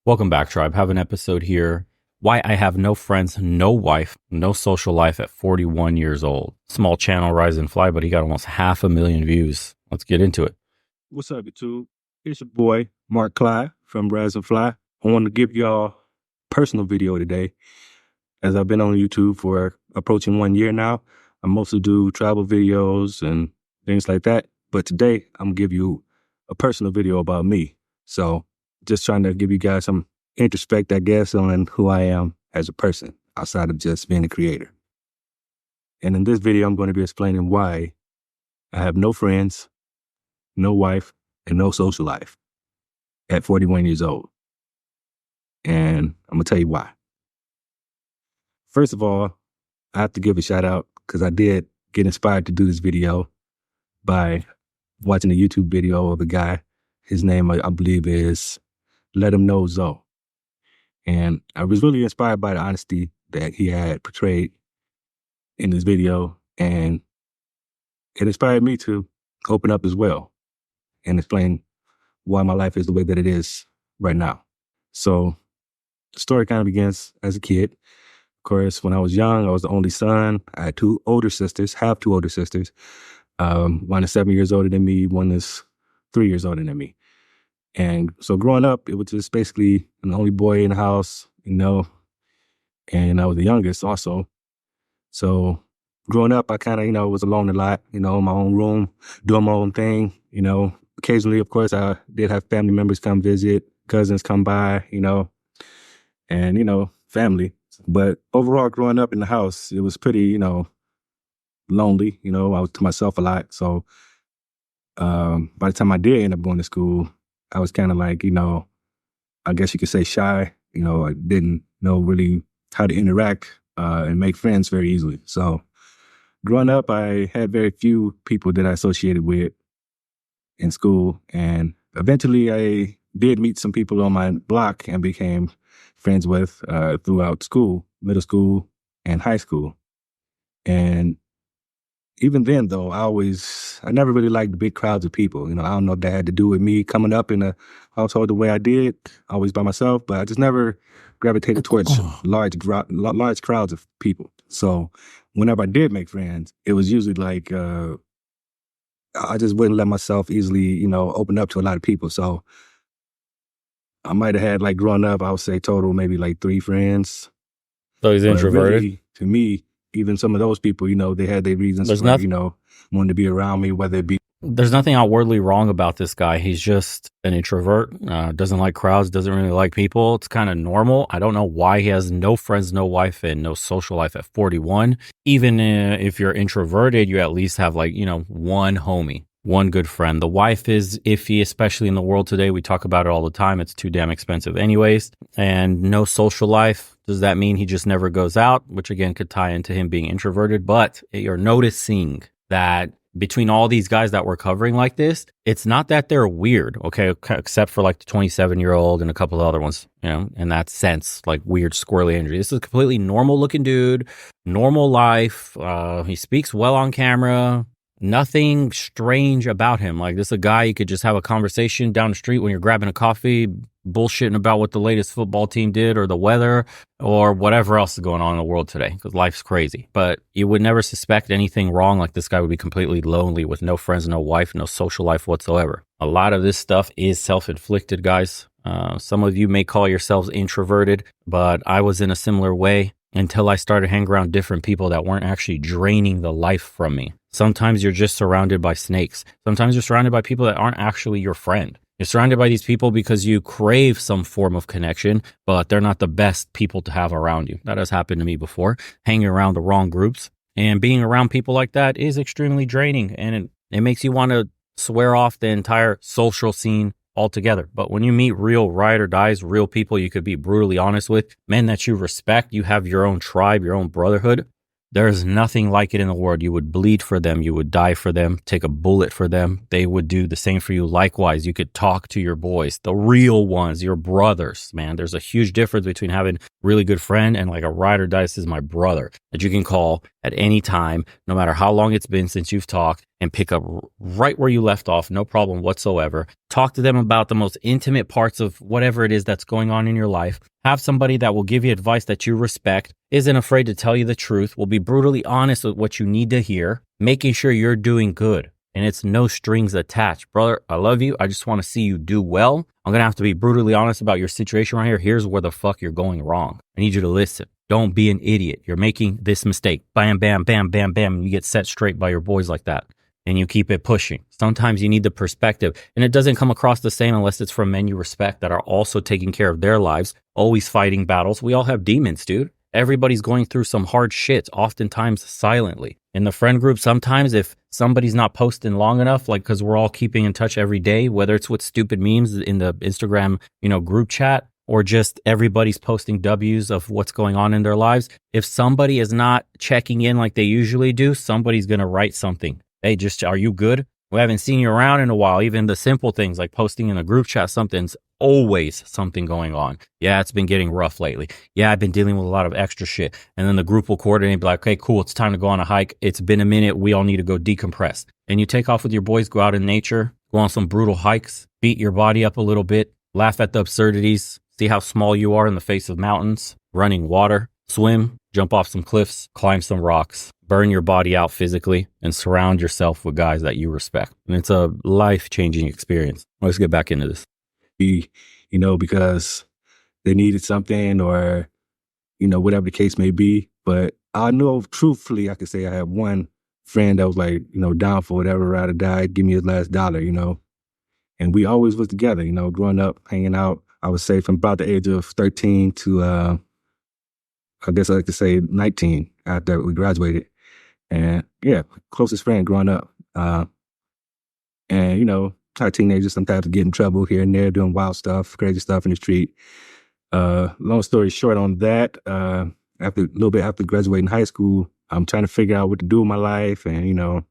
Welcome back, Tribe. Have an episode here. Why I have no friends, no wife, no social life at 41 years old. Small channel, Rise and Fly, but he got almost 500,000 views. Let's get into it. What's up, YouTube? It's your boy, Mark Clyde from Rise and Fly. I want to give y'all a personal video today. As I've been on YouTube for approaching 1 year now, I mostly do travel videos and things like that. But today, I'm going to give you a personal video about me. So just trying to give you guys some introspect, I guess, on who I am as a person outside of just being a creator. And in this video, I'm going to be explaining why I have no friends, no wife, and no social life at 41 years old. And I'm going to tell you why. First of all, I have to give a shout out because I did get inspired to do this video by watching a YouTube video of a guy. His name, I believe, is Let Him Know Zoe. And I was really inspired by the honesty that he had portrayed in this video. And it inspired me to open up as well and explain why my life is the way that it is right now. So the story kind of begins as a kid. Of course, when I was young, I was the only son. I had two older sisters. One is 7 years older than me. One is 3 years older than me. And so growing up, it was just basically an only boy in the house, and I was the youngest also. So growing up, I kind of, was alone a lot, in my own room, doing my own thing, Occasionally, of course, I did have family members come visit, cousins come by, and, family. But overall, growing up in the house, it was pretty, lonely. I was to myself a lot. So by the time I did end up going to school, I was kind of like, I guess you could say shy. I didn't know really how to interact and make friends very easily. So growing up, I had very few people that I associated with in school. And eventually I did meet some people on my block and became friends with throughout school, middle school and high school. And even then, though, I never really liked big crowds of people. I don't know if that had to do with me coming up in a household the way I did, always by myself, but I just never gravitated towards large crowds of people. So whenever I did make friends, it was usually like, I just wouldn't let myself easily, open up to a lot of people. So I might have had, like, growing up, I would say total maybe like 3 friends. So he's introverted? Really, to me, even some of those people, they had their reasons for, wanting to be around me, whether it be. There's nothing outwardly wrong about this guy. He's just an introvert, doesn't like crowds, doesn't really like people. It's kind of normal. I don't know why he has no friends, no wife, and no social life at 41. Even if you're introverted, you at least have one homie, one good friend. The wife is iffy, especially in the world today. We talk about it all the time. It's too damn expensive anyways. And no social life. Does that mean he just never goes out? Which again could tie into him being introverted. But you're noticing that between all these guys that we're covering like this, it's not that they're weird, okay, except for like the 27-year-old and a couple of other ones, in that sense, like weird squirrely energy. This is a completely normal looking dude, normal life. He speaks well on camera. Nothing strange about him. Like, this is a guy you could just have a conversation down the street when you're grabbing a coffee, bullshitting about what the latest football team did or the weather or whatever else is going on in the world today, because life's crazy. But you would never suspect anything wrong. Like, this guy would be completely lonely with no friends, no wife, no social life whatsoever. A lot of this stuff is self-inflicted, guys. Some of you may call yourselves introverted, but I was in a similar way until I started hanging around different people that weren't actually draining the life from me. Sometimes you're just surrounded by snakes. Sometimes you're surrounded by people that aren't actually your friend. You're surrounded by these people because you crave some form of connection, but they're not the best people to have around you. That has happened to me before, hanging around the wrong groups. And being around people like that is extremely draining, and it makes you want to swear off the entire social scene altogether. But when you meet real ride or dies, real people you could be brutally honest with, men that you respect, you have your own tribe, your own brotherhood, there's nothing like it in the world. You would bleed for them. You would die for them, take a bullet for them. They would do the same for you. Likewise, you could talk to your boys, the real ones, your brothers, man. There's a huge difference between having a really good friend and like a ride or die. This is my brother that you can call at any time, no matter how long it's been since you've talked, and pick up right where you left off, no problem whatsoever. Talk to them about the most intimate parts of whatever it is that's going on in your life. Have somebody that will give you advice that you respect, isn't afraid to tell you the truth, will be brutally honest with what you need to hear, making sure you're doing good. And it's no strings attached. Brother, I love you. I just want to see you do well. I'm going to have to be brutally honest about your situation right here. Here's where the fuck you're going wrong. I need you to listen. Don't be an idiot. You're making this mistake. Bam, bam, bam, bam, bam. And you get set straight by your boys like that. And you keep it pushing. Sometimes you need the perspective. And it doesn't come across the same unless it's from men you respect that are also taking care of their lives, always fighting battles. We all have demons, dude. Everybody's going through some hard shit, oftentimes silently. In the friend group, sometimes if somebody's not posting long enough, like because we're all keeping in touch every day, whether it's with stupid memes in the Instagram, group chat, or just everybody's posting W's of what's going on in their lives. If somebody is not checking in like they usually do, somebody's going to write something. Hey, are you good? We haven't seen you around in a while. Even the simple things like posting in a group chat, something's always something going on. Yeah, it's been getting rough lately. Yeah, I've been dealing with a lot of extra shit. And then the group will coordinate and be like, okay, cool. It's time to go on a hike. It's been a minute. We all need to go decompress. And you take off with your boys, go out in nature, go on some brutal hikes, beat your body up a little bit, laugh at the absurdities, see how small you are in the face of mountains, running water, swim, jump off some cliffs, climb some rocks, burn your body out physically, and surround yourself with guys that you respect. And it's a life-changing experience. Let's get back into this. Because they needed something or, whatever the case may be. But I know truthfully, I could say I have one friend that was like, down for whatever, ride or die, give me his last dollar, and we always was together, growing up, hanging out. I would say from about the age of 13 to, I guess I like to say 19 after we graduated. And yeah, closest friend growing up. And, our teenagers sometimes get in trouble here and there, doing wild stuff, crazy stuff in the street. Long story short on that, after a little bit after graduating high school, I'm trying to figure out what to do with my life. And,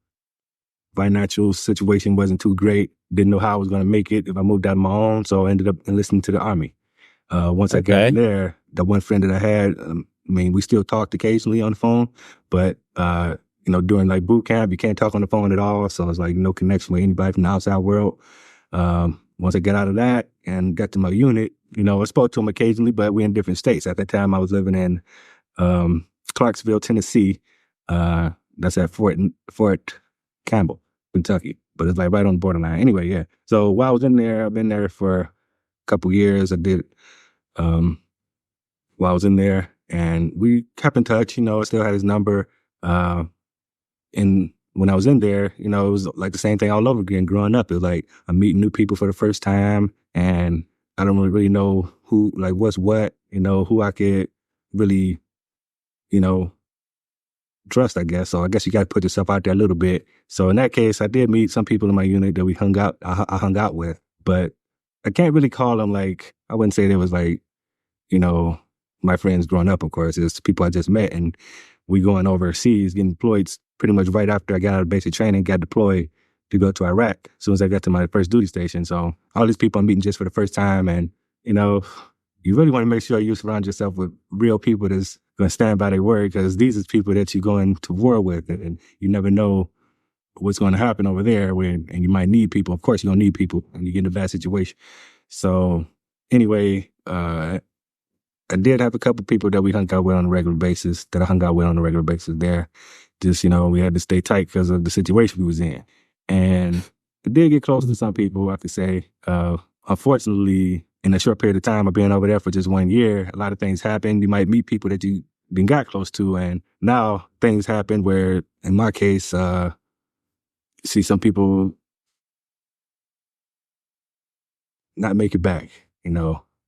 financial situation wasn't too great. Didn't know how I was going to make it if I moved out on my own. So I ended up enlisting to the Army. Once I got in there, the one friend that I had, we still talked occasionally on the phone, but, during like boot camp, you can't talk on the phone at all. So it's like no connection with anybody from the outside world. Once I got out of that and got to my unit, I spoke to them occasionally, but we're in different states. At that time, I was living in Clarksville, Tennessee. That's at Fort Campbell, Kentucky, but it's like right on the borderline. Anyway, yeah. So while I was in there, I've been there for a couple years. I did while I was in there, and we kept in touch. I still had his number. And when I was in there, it was like the same thing all over again. Growing up, it was like I'm meeting new people for the first time, and I don't really know who, like, what's what. Who I could really, trust, I guess. So I guess you got to put yourself out there a little bit. So in that case, I did meet some people in my unit that we hung out. I hung out with, but I can't really call them like. I wouldn't say they was like, my friends growing up. Of course, it's people I just met, and we going overseas, getting deployed pretty much right after I got out of basic training, got deployed to go to Iraq as soon as I got to my first duty station. So all these people I'm meeting just for the first time, and you really want to make sure you surround yourself with real people that's going to stand by their word, because these are people that you're going to war with, and you never know what's going to happen over there, and you might need people. Of course, you're going to need people when you get in a bad situation. So anyway, I did have a couple people that we hung out with on a regular basis, there. Just, we had to stay tight because of the situation we was in. And I did get close to some people, I have to say. Unfortunately, in a short period of time of being over there for just 1 year, a lot of things happened. You might meet people that you been got close to, and now things happen where, in my case, see some people not make it back,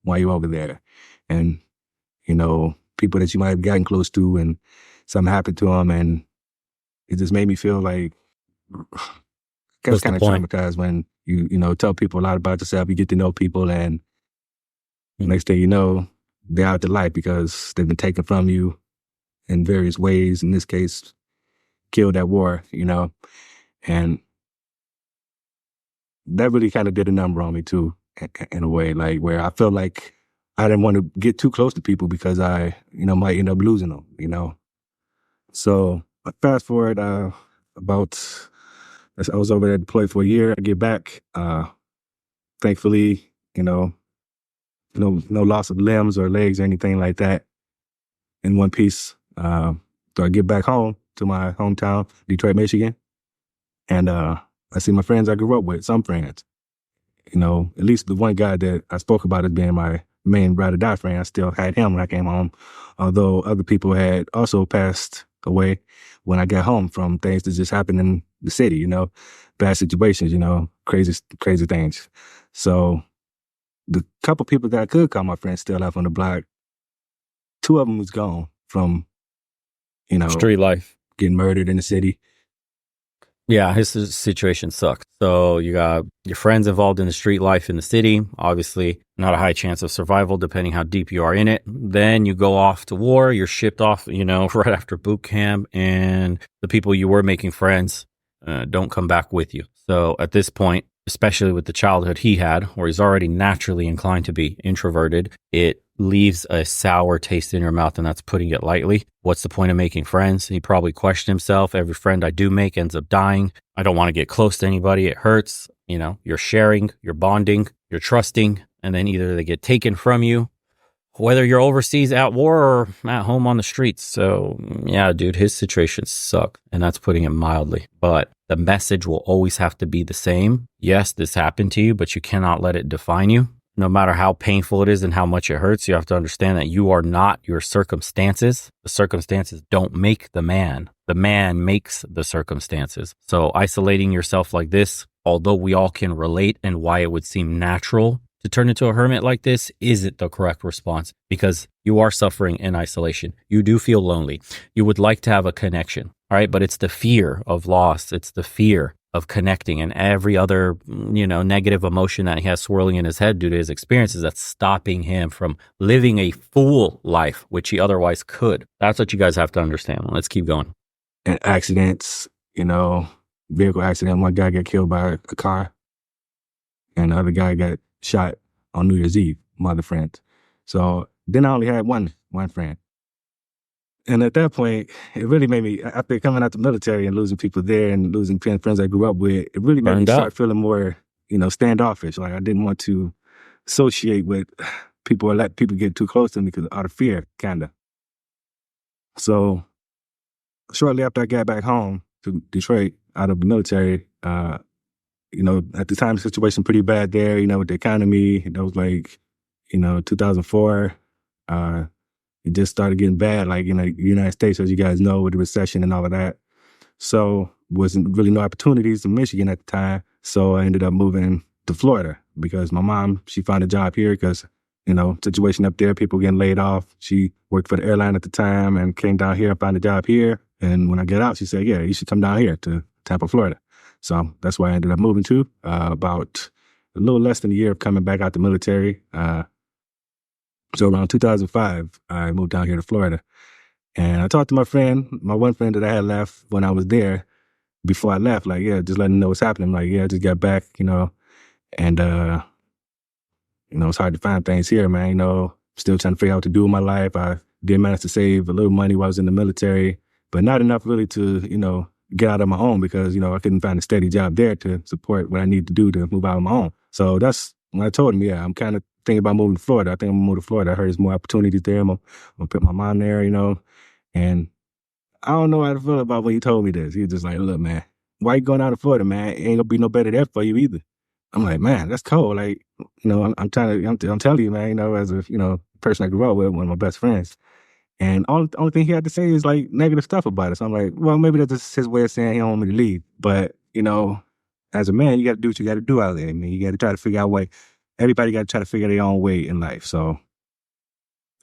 while you're over there. And, people that you might have gotten close to, and something happened to them, and it just made me feel like I was kind of traumatized when you tell people a lot about yourself, you get to know people, and next thing you know, they're out of life because they've been taken from you in various ways. In this case, killed at war, and that really kind of did a number on me too, in a way, like where I felt like I didn't want to get too close to people because I, might end up losing them, So fast forward about I was over there deployed for a year. I get back. Thankfully, no loss of limbs or legs or anything like that in one piece. So I get back home to my hometown, Detroit, Michigan, and I see my friends I grew up with, some friends. At least the one guy that I spoke about as being my main ride or die friend, I still had him when I came home, although other people had also passed away when I got home from things that just happened in the city, bad situations, crazy things. So the couple people that I could call my friends still left on the block, two of them was gone from, Street life. getting murdered in the city. Yeah, his situation sucks. So you got your friends involved in the street life in the city. Obviously, not a high chance of survival depending how deep you are in it. Then you go off to war. You're shipped off, right after boot camp, and the people you were making friends don't come back with you. So at this point, especially with the childhood he had, where he's already naturally inclined to be introverted, it leaves a sour taste in your mouth, and that's putting it lightly. What's the point of making friends? He probably questioned himself. Every friend I do make ends up dying. I don't want to get close to anybody. It hurts. You're sharing, you're bonding, you're trusting, and then either they get taken from you, whether you're overseas at war or at home on the streets. So yeah, dude, his situation sucks, and that's putting it mildly. But the message will always have to be the same. Yes, this happened to you, but you cannot let it define you. No matter how painful it is and how much it hurts, you have to understand that you are not your circumstances. The circumstances don't make the man. The man makes the circumstances. So isolating yourself like this, although we all can relate and why it would seem natural to turn into a hermit like this, isn't the correct response, because you are suffering in isolation. You do feel lonely. You would like to have a connection, all right? But it's the fear of loss. It's the fear of connecting and every other, negative emotion that he has swirling in his head due to his experiences that's stopping him from living a full life, which he otherwise could. That's what you guys have to understand. Let's keep going. And accidents, vehicle accident. One guy got killed by a car, and the other guy got shot on New Year's Eve, my other friend. So then I only had one friend. And at that point, it really made me, after coming out the military and losing people there and losing friends I grew up with, it really made me start feeling more, standoffish. Like I didn't want to associate with people or let people get too close to me because out of fear, kind of. So shortly after I got back home to Detroit out of the military, at the time, the situation pretty bad there, with the economy. It was like, 2004. It just started getting bad, like, the United States, as you guys know, with the recession and all of that. So wasn't really no opportunities in Michigan at the time. So I ended up moving to Florida because my mom, she found a job here because, situation up there, people getting laid off. She worked for the airline at the time and came down here and found a job here. And when I got out, she said, yeah, you should come down here to Tampa, Florida. So that's why I ended up moving to about a little less than a year of coming back out the military. So around 2005, I moved down here to Florida. And I talked to my one friend that I had left when I was there before I left, like, yeah, just letting him know what's happening. Like, yeah, I just got back, and, it's hard to find things here, man, still trying to figure out what to do with my life. I did manage to save a little money while I was in the military, but not enough really to, get out on my own because, I couldn't find a steady job there to support what I need to do to move out on my own. So that's when I told him, yeah, I'm kind of thinking about moving to Florida. I think I'm gonna move to Florida. I heard there's more opportunities there. I'm gonna put my mom there, and I don't know how to feel about when he told me this. He was just like, look, man, why you going out to Florida, man? It ain't gonna be no better there for you either. I'm like, man, that's cold. Like, I'm telling you, man, as a, person I grew up with, one of my best friends. And only thing he had to say is like negative stuff about it. So I'm like, well, maybe that's just his way of saying he don't want me to leave. But, as a man, you got to do what you got to do out there. I mean, you got to try to figure out a way. Everybody got to try to figure their own way in life. So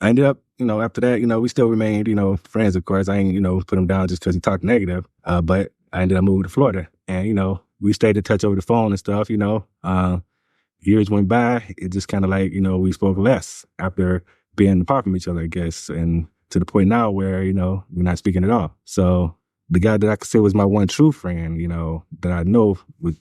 I ended up, after that, we still remained, friends, of course. I ain't, put him down just because he talked negative. But I ended up moving to Florida. And, we stayed in touch over the phone and stuff, years went by. It just kind of like, we spoke less after being apart from each other, I guess. And to the point now where, we're not speaking at all. So the guy that I could say was my one true friend, that I know was,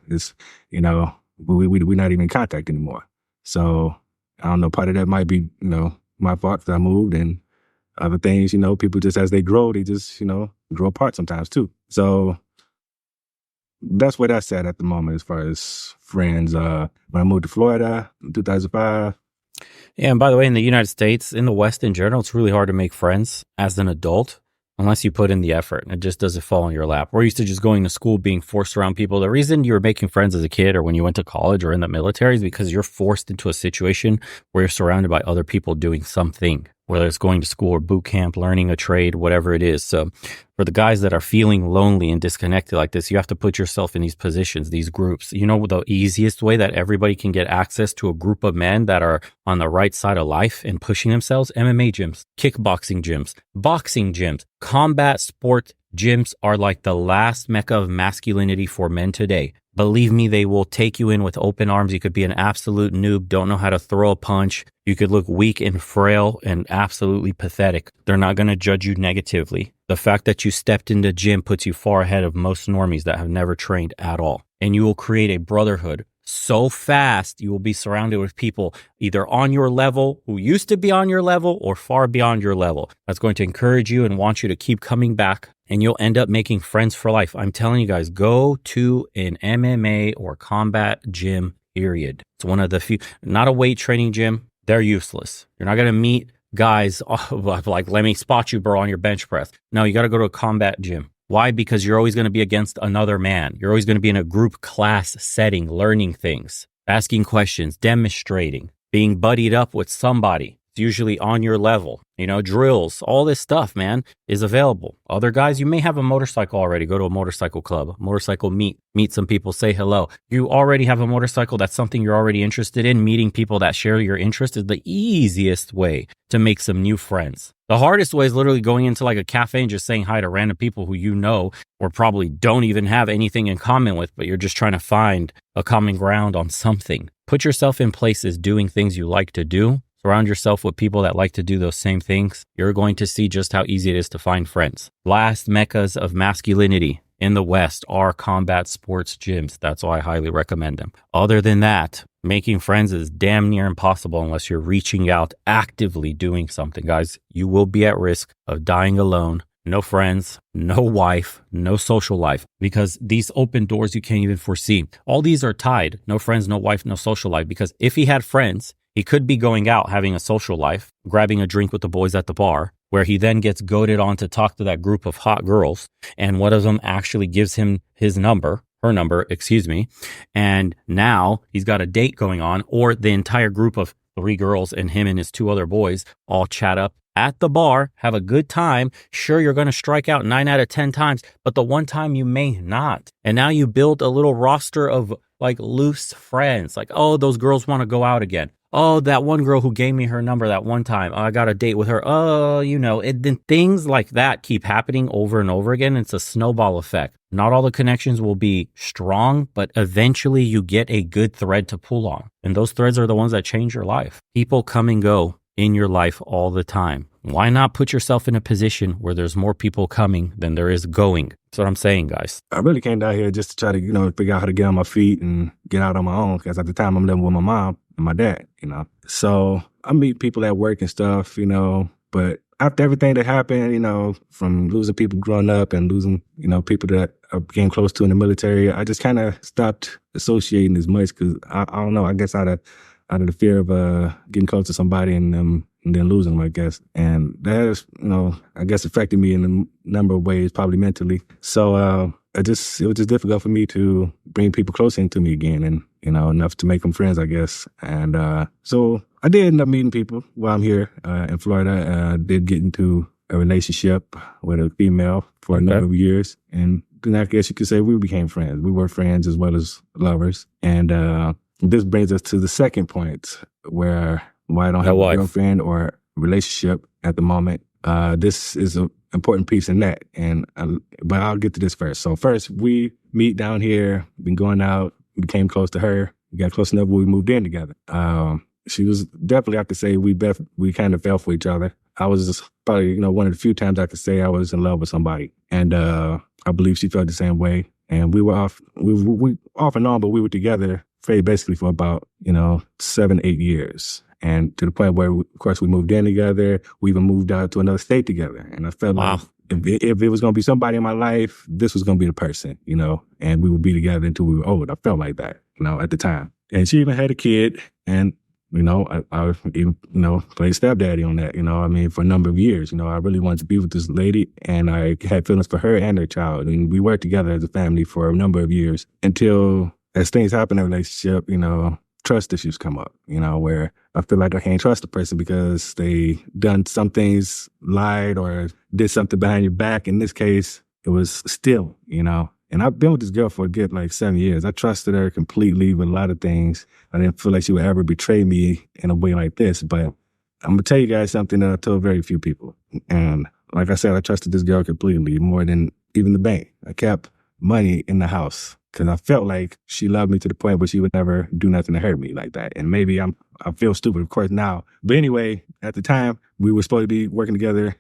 is, we're not even in contact anymore. So I don't know, part of that might be, my fault that I moved, and other things, people just as they grow, they just, grow apart sometimes too. So that's where that's at the moment as far as friends. When I moved to Florida in 2005. Yeah, and by the way, in the United States, in the West in general, it's really hard to make friends as an adult unless you put in the effort. It just doesn't fall in your lap. We're used to just going to school, being forced around people. The reason you were making friends as a kid or when you went to college or in the military is because you're forced into a situation where you're surrounded by other people doing something, whether it's going to school or boot camp, learning a trade, whatever it is. So for the guys that are feeling lonely and disconnected like this, you have to put yourself in these positions, these groups. You know, the easiest way that everybody can get access to a group of men that are on the right side of life and pushing themselves? MMA gyms, kickboxing gyms, boxing gyms, combat sport gyms are like the last mecca of masculinity for men today. Believe me, they will take you in with open arms. You could be an absolute noob, don't know how to throw a punch. You could look weak and frail and absolutely pathetic. They're not going to judge you negatively. The fact that you stepped into gym puts you far ahead of most normies that have never trained at all. And you will create a brotherhood so fast. You will be surrounded with people either on your level, who used to be on your level, or far beyond your level. That's going to encourage you and want you to keep coming back. And you'll end up making friends for life. I'm telling you guys, go to an MMA or combat gym, period. It's one of the few, not a weight training gym. They're useless. You're not going to meet guys like, let me spot you, bro, on your bench press. No, you got to go to a combat gym. Why? Because you're always going to be against another man. You're always going to be in a group class setting, learning things, asking questions, demonstrating, being buddied up with somebody. It's usually on your level, you know, drills, all this stuff, man, is available. Other guys, you may have a motorcycle already. Go to a motorcycle club, motorcycle meet some people, say hello. You already have a motorcycle. That's something you're already interested in. Meeting people that share your interest is the easiest way to make some new friends. The hardest way is literally going into like a cafe and just saying hi to random people who you know or probably don't even have anything in common with, but you're just trying to find a common ground on something. Put yourself in places doing things you like to do. Surround yourself with people that like to do those same things. You're going to see just how easy it is to find friends. Last meccas of masculinity in the West are combat sports gyms. That's why I highly recommend them. Other than that, making friends is damn near impossible unless you're reaching out, actively doing something. Guys, you will be at risk of dying alone. No friends, no wife, no social life, because these open doors you can't even foresee. All these are tied. No friends, no wife, no social life. Because if he had friends, he could be going out, having a social life, grabbing a drink with the boys at the bar, where he then gets goaded on to talk to that group of hot girls. And one of them actually gives him his number, her number, excuse me. And now he's got a date going on, or the entire group of 3 girls and him and his 2 other boys all chat up at the bar, have a good time. Sure, you're going to strike out 9 out of 10 times, but the one time you may not. And now you build a little roster of like loose friends. Like, oh, those girls want to go out again. Oh, that one girl who gave me her number that one time. Oh, I got a date with her. Oh, you know, then things like that keep happening over and over again. It's a snowball effect. Not all the connections will be strong, but eventually you get a good thread to pull on. And those threads are the ones that change your life. People come and go in your life all the time. Why not put yourself in a position where there's more people coming than there is going? That's what I'm saying, guys. I really came down here just to try to, figure out how to get on my feet and get out on my own. Because at the time I'm living with my mom and my dad, So I meet people at work and stuff, but after everything that happened, from losing people growing up and losing, people that I became close to in the military, I just kind of stopped associating as much because I don't know, I guess out of the fear of getting close to somebody and then losing them, I guess. And that has, I guess affected me in a number of ways, probably mentally. So it was just difficult for me to bring people closer into me again and, enough to make them friends, I guess. And so I did end up meeting people while I'm here in Florida. I did get into a relationship with a female for a number of years. And then I guess you could say we became friends. We were friends as well as lovers. And this brings us to the second point why I don't have a girlfriend or relationship at the moment. This is an important piece in that. But I'll get to this first. So first, we meet down here, been going out, we became close to her. We got close enough when we moved in together. She was definitely, I could say, we kind of fell for each other. I was just probably, one of the few times I could say I was in love with somebody. And I believe she felt the same way. And we were we off and on, but we were together basically for about, 7, 8 years. And to the point where, of course, we moved in together. We even moved out to another state together. And I felt like if it was going to be somebody in my life, this was going to be the person, and we would be together until we were old. I felt like that, at the time. And she even had a kid, and I even, played stepdaddy on that, for a number of years. I really wanted to be with this lady, and I had feelings for her and her child. And we worked together as a family for a number of years until, as things happen in a relationship, trust issues come up, where I feel like I can't trust a person because they done some things, lied or did something behind your back. In this case, it was stealing, And I've been with this girl for a good 7 years. I trusted her completely with a lot of things. I didn't feel like she would ever betray me in a way like this. But I'm going to tell you guys something that I told very few people. And like I said, I trusted this girl completely, more than even the bank. I kept money in the house because I felt like she loved me to the point where she would never do nothing to hurt me like that. And maybe I feel stupid, of course, now. But anyway, at the time, we were supposed to be working together.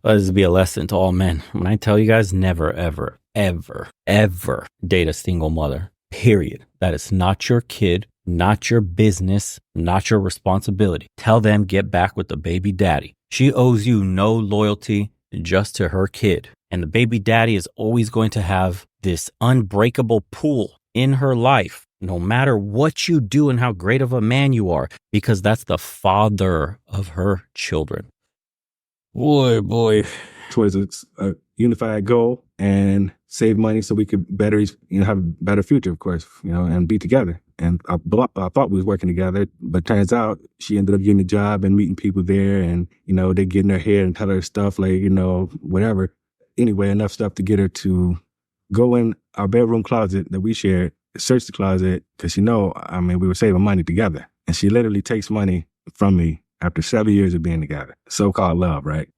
Let this be a lesson to all men. When I tell you guys, never, ever, ever, ever date a single mother, period. That is not your kid, not your business, not your responsibility. Tell them, get back with the baby daddy. She owes you no loyalty, just to her kid. And the baby daddy is always going to have this unbreakable pull in her life, no matter what you do and how great of a man you are, because that's the father of her children. Boy. Towards a unified goal and save money so we could better, have a better future, of course, and be together. And I thought we was working together, but turns out she ended up getting a job and meeting people there, and, they get in her head and tell her stuff like, whatever. Anyway, enough stuff to get her to go in our bedroom closet that we shared, search the closet, because, we were saving money together. And she literally takes money from me after 7 years of being together. So-called love, right?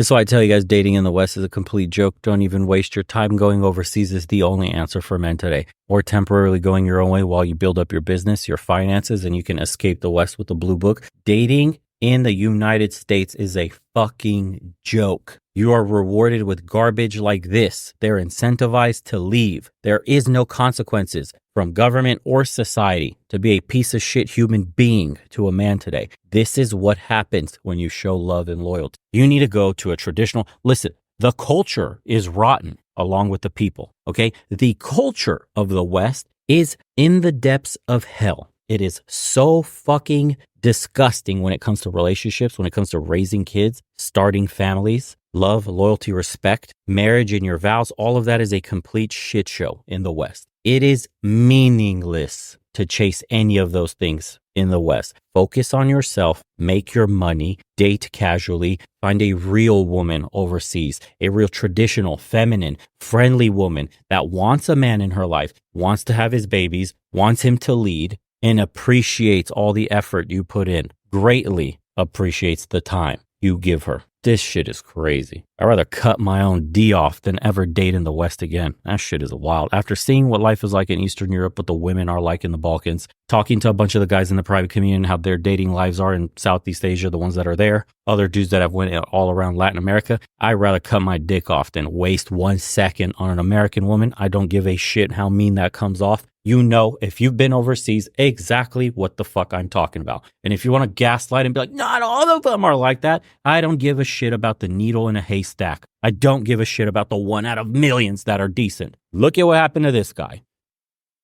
So I tell you guys, dating in the West is a complete joke. Don't even waste your time. Going overseas is the only answer for men today. Or temporarily going your own way while you build up your business, your finances, and you can escape the West with the blue book. Dating in the United States is a fucking joke. You are rewarded with garbage like this. They're incentivized to leave. There is no consequences from government or society to be a piece of shit human being to a man today. This is what happens when you show love and loyalty. You need to go to a traditional, listen, the culture is rotten along with the people, okay? The culture of the West is in the depths of hell. It is so fucking disgusting when it comes to relationships, when it comes to raising kids, starting families, love, loyalty, respect, marriage, and your vows. All of that is a complete shit show in the West. It is meaningless to chase any of those things in the West. Focus on yourself, make your money, date casually, find a real woman overseas, a real traditional, feminine, friendly woman that wants a man in her life, wants to have his babies, wants him to lead, and appreciates all the effort you put in, greatly appreciates the time you give her. This shit is crazy. I'd rather cut my own D off than ever date in the West again. That shit is wild. After seeing what life is like in Eastern Europe, what the women are like in the Balkans, talking to a bunch of the guys in the private community and how their dating lives are in Southeast Asia, the ones that are there, other dudes that have went all around Latin America, I'd rather cut my dick off than waste 1 second on an American woman. I don't give a shit how mean that comes off. You know, if you've been overseas, exactly what the fuck I'm talking about. And if you want to gaslight and be like, not all of them are like that, I don't give a shit about the needle in a haystack. I don't give a shit about the one out of millions that are decent. Look at what happened to this guy.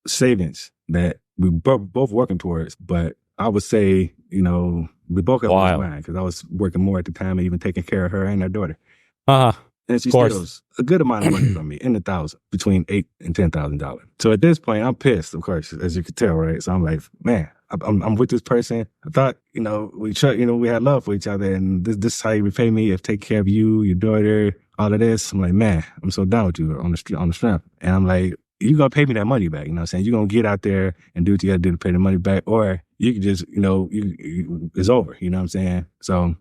Savings that we both working towards, but I would say, we both got one mind because I was working more at the time and even taking care of her and her daughter. And she steals a good amount of money from me, in the thousands, between $8,000 and $10,000. So at this point, I'm pissed, of course, as you can tell, right? So I'm like, man, I'm with this person. I thought, we had love for each other, and this is how you repay me, if take care of you, your daughter, all of this. I'm like, man, I'm so down with you on the strength. And I'm like, you're gonna pay me that money back. You know what I'm saying? You're gonna get out there and do what you gotta do to pay the money back, or you can just, it's over. You know what I'm saying? So,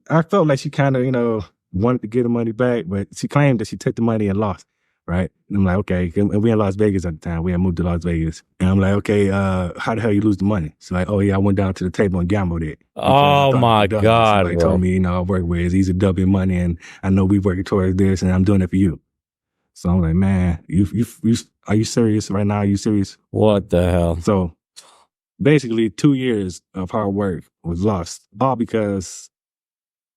I felt like she kind of, wanted to get the money back, but she claimed that she took the money and lost, right? And I'm like, okay. And we in Las Vegas at the time. We had moved to Las Vegas. And I'm like, okay, how the hell you lose the money? She's like, oh yeah, I went down to the table and gambled it. Oh my God, Somebody told me, I work with is easy double money, and I know we working towards this, and I'm doing it for you. So I'm like, man, you are you serious right now? Are you serious? What the hell? So basically 2 years of hard work was lost, all because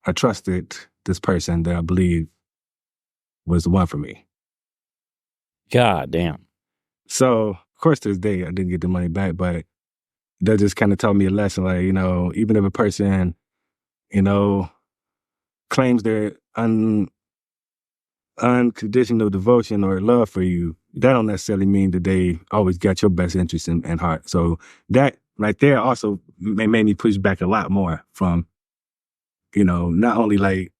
I trusted this person that I believe was the one for me. God damn. So, of course, to this day, I didn't get the money back, but that just kind of taught me a lesson. Like, even if a person, you know, claims their unconditional devotion or love for you, that don't necessarily mean that they always got your best interest in heart. So that right there also made me push back a lot more from, not only like,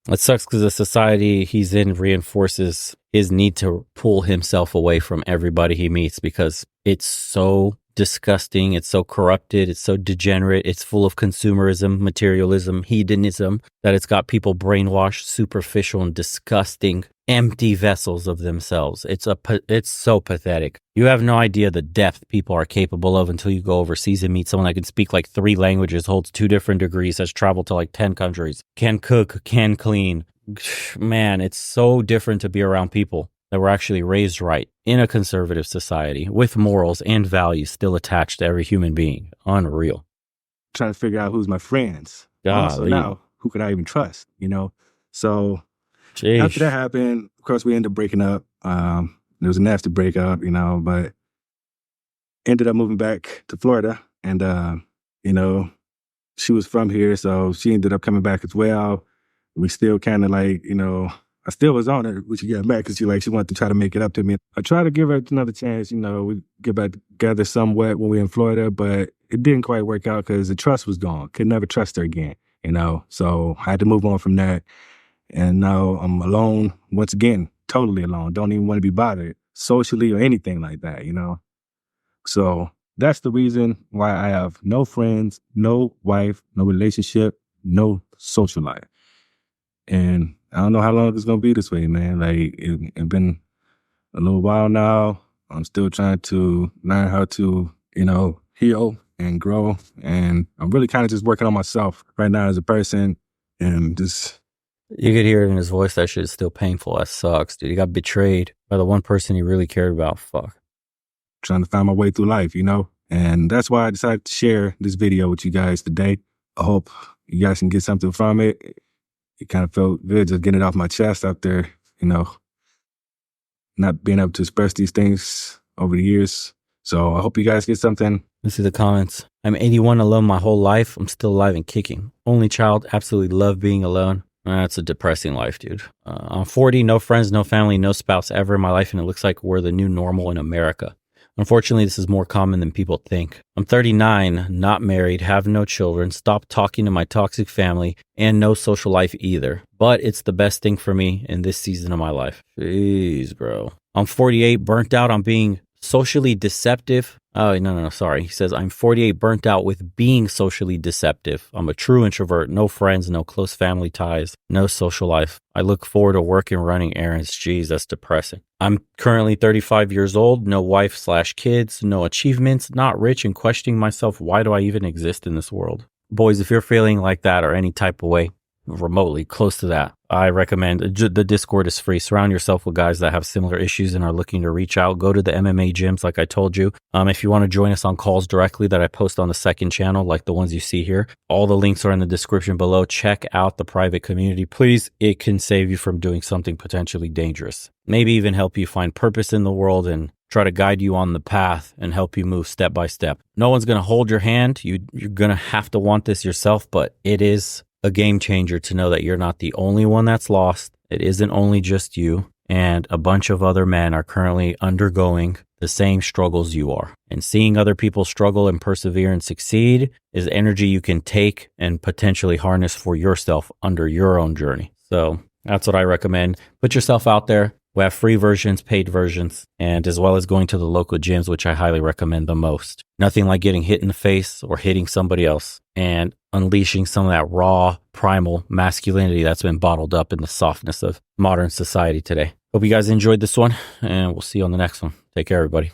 It sucks because the society he's in reinforces his need to pull himself away from everybody he meets because it's so disgusting, it's so corrupted, it's so degenerate, it's full of consumerism, materialism, hedonism, that it's got people brainwashed, superficial, and disgusting, empty vessels of themselves. It's so pathetic. You have no idea the depth people are capable of until you go overseas and meet someone that can speak like 3 languages, holds 2 different degrees, has traveled to like 10 countries, can cook, can clean. Man, it's so different to be around people that were actually raised right in a conservative society with morals and values still attached to every human being. Unreal. trying to figure out who's my friends. Also Golly. now, who could I even trust, So Jeez. after that happened, of course, we ended up breaking up. It was a nasty breakup, but ended up moving back to Florida. And, she was from here, so she ended up coming back as well. We still kind of like, I still was on her when she got back because she wanted to try to make it up to me. I tried to give her another chance, we get back together somewhat when we were in Florida, but it didn't quite work out because the trust was gone. Could never trust her again, So I had to move on from that. And now I'm alone once again, totally alone. Don't even want to be bothered socially or anything like that, So that's the reason why I have no friends, no wife, no relationship, no social life. And I don't know how long it's going to be this way, man. Like, it's been a little while now. I'm still trying to learn how to, heal and grow. And I'm really kind of just working on myself right now as a person and just... You could hear it in his voice. That shit is still painful. That sucks, dude. He got betrayed by the one person he really cared about. Fuck. Trying to find my way through life, And that's why I decided to share this video with you guys today. I hope you guys can get something from it. It kind of felt good just getting it off my chest after, not being able to express these things over the years. So I hope you guys get something. Let's see the comments. I'm 81, alone my whole life. I'm still alive and kicking. Only child, absolutely love being alone. That's a depressing life, dude. I'm 40, no friends, no family, no spouse ever in my life, and it looks like we're the new normal in America. Unfortunately, this is more common than people think. I'm 39, not married, have no children, stopped talking to my toxic family, and no social life either. But it's the best thing for me in this season of my life. Jeez, bro. I'm 48, burnt out on being socially deceptive. Oh, no, sorry. He says, I'm 48, burnt out with being socially deceptive. I'm a true introvert, no friends, no close family ties, no social life. I look forward to work and running errands. Jeez, that's depressing. I'm currently 35 years old, no wife/kids, no achievements, not rich, and questioning myself, why do I even exist in this world? Boys, if you're feeling like that or any type of way, remotely close to that, I recommend the Discord is free. Surround yourself with guys that have similar issues and are looking to reach out. Go to the MMA gyms like I told you. If you want to join us on calls directly that I post on the second channel, like the ones you see here, all the links are in the description below. Check out the private community. Please, it can save you from doing something potentially dangerous. Maybe even help you find purpose in the world and try to guide you on the path and help you move step by step. No one's going to hold your hand. You're going to have to want this yourself, but it is a game changer to know that you're not the only one that's lost. It isn't only just you, and a bunch of other men are currently undergoing the same struggles you are. And seeing other people struggle and persevere and succeed is energy you can take and potentially harness for yourself under your own journey. So that's what I recommend. Put yourself out there. We have free versions, paid versions, and as well as going to the local gyms, which I highly recommend the most. Nothing like getting hit in the face or hitting somebody else and unleashing some of that raw, primal masculinity that's been bottled up in the softness of modern society today. Hope you guys enjoyed this one, and we'll see you on the next one. Take care, everybody.